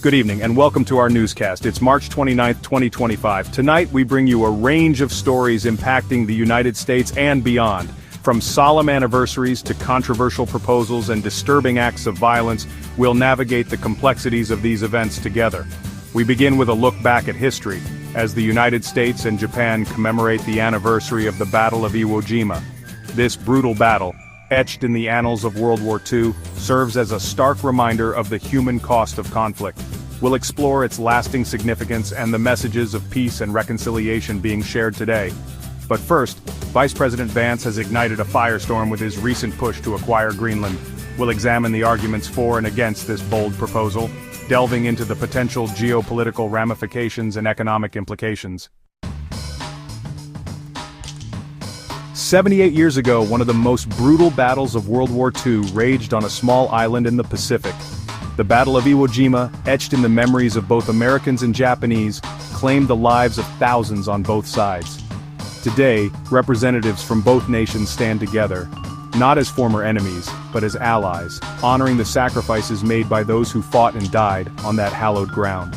Good evening and welcome to our newscast. It's March 29, 2025. Tonight we bring you a range of stories impacting the United States and beyond. From solemn anniversaries to controversial proposals and disturbing acts of violence, we'll navigate the complexities of these events together. We begin with a look back at history, as the United States and Japan commemorate the anniversary of the Battle of Iwo Jima. This brutal battle, etched in the annals of World War II, serves as a stark reminder of the human cost of conflict. We'll explore its lasting significance and the messages of peace and reconciliation being shared today. But first, Vice President Vance has ignited a firestorm with his recent push to acquire Greenland. We'll examine the arguments for and against this bold proposal, delving into the potential geopolitical ramifications and economic implications. 78 years ago, one of the most brutal battles of World War II raged on a small island in the Pacific. The Battle of Iwo Jima, etched in the memories of both Americans and Japanese, claimed the lives of thousands on both sides. Today, representatives from both nations stand together, not as former enemies, but as allies, honoring the sacrifices made by those who fought and died on that hallowed ground.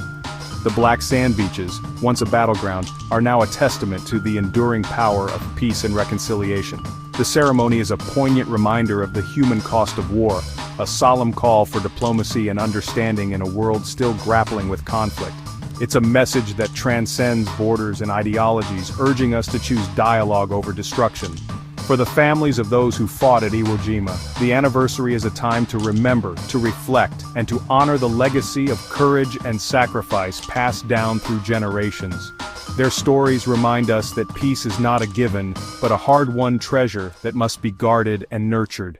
The black sand beaches, once a battleground, are now a testament to the enduring power of peace and reconciliation. The ceremony is a poignant reminder of the human cost of war, a solemn call for diplomacy and understanding in a world still grappling with conflict. It's a message that transcends borders and ideologies, urging us to choose dialogue over destruction. For the families of those who fought at Iwo Jima, the anniversary is a time to remember, to reflect, and to honor the legacy of courage and sacrifice passed down through generations. Their stories remind us that peace is not a given, but a hard-won treasure that must be guarded and nurtured.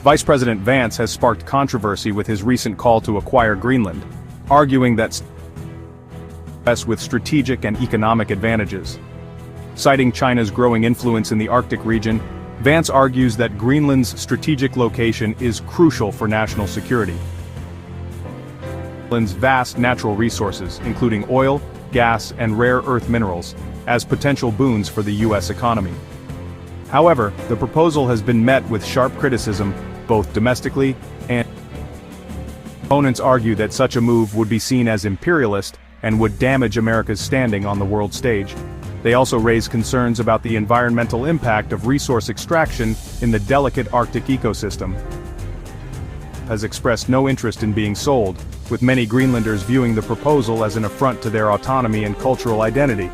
Vice President Vance has sparked controversy with his recent call to acquire Greenland, arguing that with strategic and economic advantages. Citing China's growing influence in the Arctic region, Vance argues that Greenland's strategic location is crucial for national security. Greenland's vast natural resources, including oil, gas, and rare earth minerals, as potential boons for the U.S. economy. However, the proposal has been met with sharp criticism, both domestically and opponents argue that such a move would be seen as imperialist and would damage America's standing on the world stage. They also raise concerns about the environmental impact of resource extraction in the delicate Arctic ecosystem. Has expressed no interest in being sold, with many Greenlanders viewing the proposal as an affront to their autonomy and cultural identity.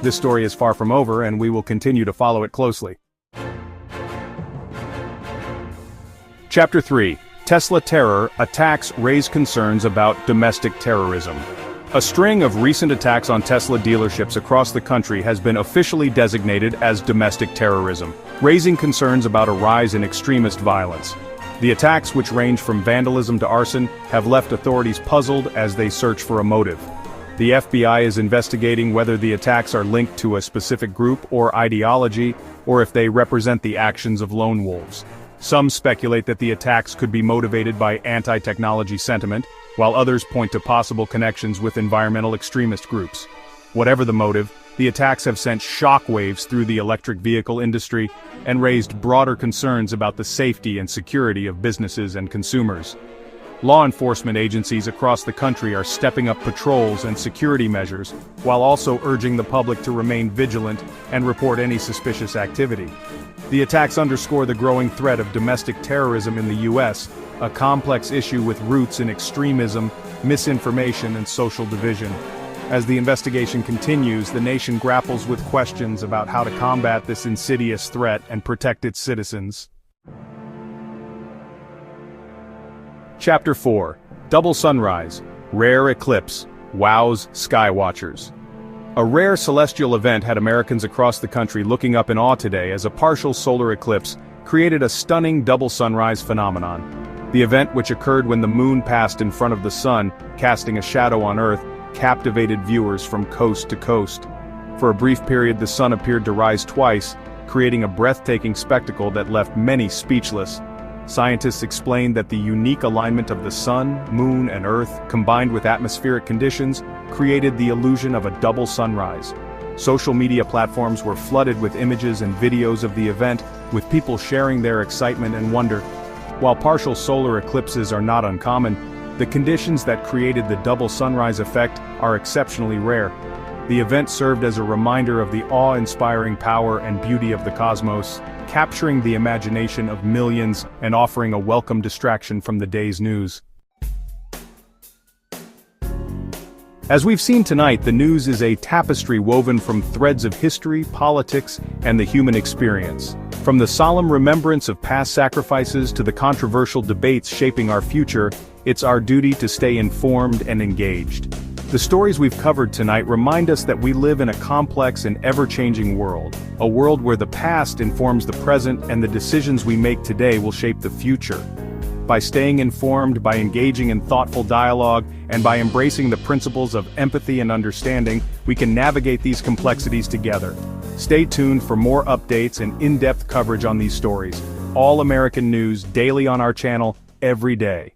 This story is far from over, and we will continue to follow it closely. Chapter 3. Tesla Terror Attacks Raise Concerns About Domestic Terrorism. A string of recent attacks on Tesla dealerships across the country has been officially designated as domestic terrorism, raising concerns about a rise in extremist violence. The attacks, which range from vandalism to arson, have left authorities puzzled as they search for a motive. The FBI is investigating whether the attacks are linked to a specific group or ideology, or if they represent the actions of lone wolves. Some speculate that the attacks could be motivated by anti-technology sentiment, while others point to possible connections with environmental extremist groups. Whatever the motive, the attacks have sent shockwaves through the electric vehicle industry and raised broader concerns about the safety and security of businesses and consumers. Law enforcement agencies across the country are stepping up patrols and security measures, while also urging the public to remain vigilant and report any suspicious activity. The attacks underscore the growing threat of domestic terrorism in the U.S., a complex issue with roots in extremism, misinformation, and social division. As the investigation continues, the nation grapples with questions about how to combat this insidious threat and protect its citizens. Chapter 4. Double Sunrise. Rare Eclipse. Wows Skywatchers. A rare celestial event had Americans across the country looking up in awe today as a partial solar eclipse created a stunning double sunrise phenomenon. The event, which occurred when the moon passed in front of the sun, casting a shadow on Earth, captivated viewers from coast to coast. For a brief period, the sun appeared to rise twice, creating a breathtaking spectacle that left many speechless. Scientists explained that the unique alignment of the sun, moon, and Earth, combined with atmospheric conditions, created the illusion of a double sunrise. Social media platforms were flooded with images and videos of the event, with people sharing their excitement and wonder. While partial solar eclipses are not uncommon, the conditions that created the double sunrise effect are exceptionally rare. The event served as a reminder of the awe-inspiring power and beauty of the cosmos, capturing the imagination of millions and offering a welcome distraction from the day's news. As we've seen tonight, the news is a tapestry woven from threads of history, politics, and the human experience. From the solemn remembrance of past sacrifices to the controversial debates shaping our future, it's our duty to stay informed and engaged. The stories we've covered tonight remind us that we live in a complex and ever-changing world, a world where the past informs the present and the decisions we make today will shape the future. By staying informed, by engaging in thoughtful dialogue, and by embracing the principles of empathy and understanding, we can navigate these complexities together. Stay tuned for more updates and in-depth coverage on these stories. All American news daily on our channel, every day.